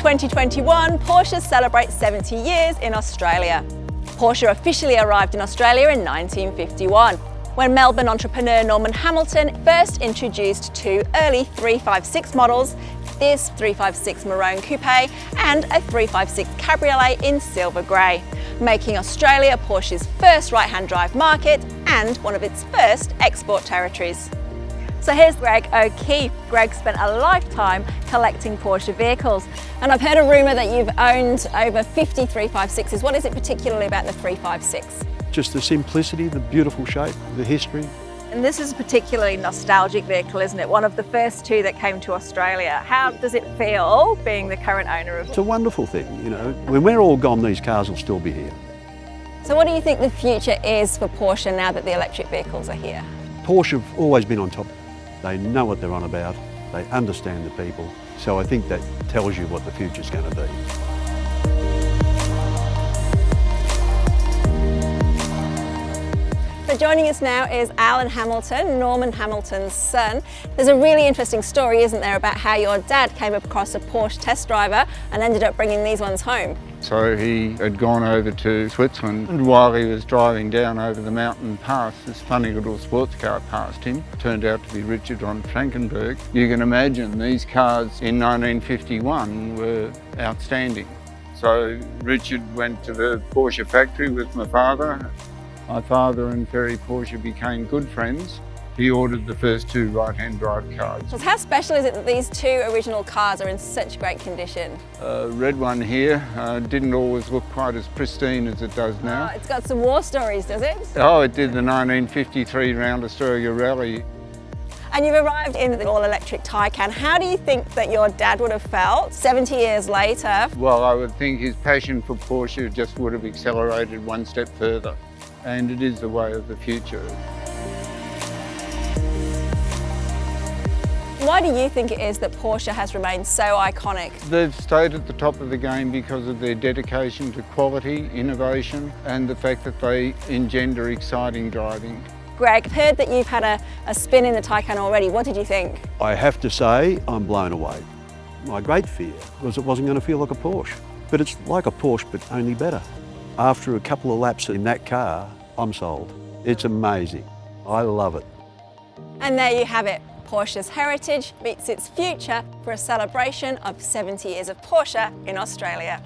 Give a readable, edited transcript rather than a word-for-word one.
2021, Porsche celebrates 70 years in Australia. Porsche officially arrived in Australia in 1951, when Melbourne entrepreneur Norman Hamilton first introduced two early 356 models, this 356 Maroon Coupe and a 356 Cabriolet in silver grey, making Australia Porsche's first right-hand drive market and one of its first export territories. So here's Greg O'Keefe. Greg spent a lifetime collecting Porsche vehicles, and I've heard a rumour that you've owned over 50 356s. What is it particularly about the 356? Just the simplicity, the beautiful shape, the history. And this is a particularly nostalgic vehicle, isn't it? One of the first two that came to Australia. How does it feel being the current owner of it? It's a wonderful thing, you know. When we're all gone, these cars will still be here. So what do you think the future is for Porsche now that the electric vehicles are here? Porsche have always been on top. They know what they're on about. They understand the people. So I think that tells you what the future's going to be. So joining us now is Alan Hamilton, Norman Hamilton's son. There's a really interesting story, isn't there, about how your dad came across a Porsche test driver and ended up bringing these ones home. So he had gone over to Switzerland, and while he was driving down over the mountain pass, this funny little sports car passed him. Turned out to be Richard von Frankenberg. You can imagine these cars in 1951 were outstanding. So Richard went to the Porsche factory with my father. My father and Ferry Porsche became good friends. He ordered the first two right-hand drive cars. So how special is it that these two original cars are in such great condition? Red one here didn't always look quite as pristine as it does now. Oh, it's got some war stories, does it? Oh, it did the 1953 Round Australia Rally. And you've arrived in the all-electric Taycan. How do you think that your dad would have felt 70 years later? Well, I would think his passion for Porsche just would have accelerated one step further. And it is the way of the future. Why do you think it is that Porsche has remained so iconic? They've stayed at the top of the game because of their dedication to quality, innovation, and the fact that they engender exciting driving. Greg, I've heard that you've had a spin in the Taycan already. What did you think? I have to say, I'm blown away. My great fear was it wasn't going to feel like a Porsche. But it's like a Porsche, but only better. After a couple of laps in that car, I'm sold. It's amazing. I love it. And there you have it. Porsche's heritage meets its future for a celebration of 70 years of Porsche in Australia.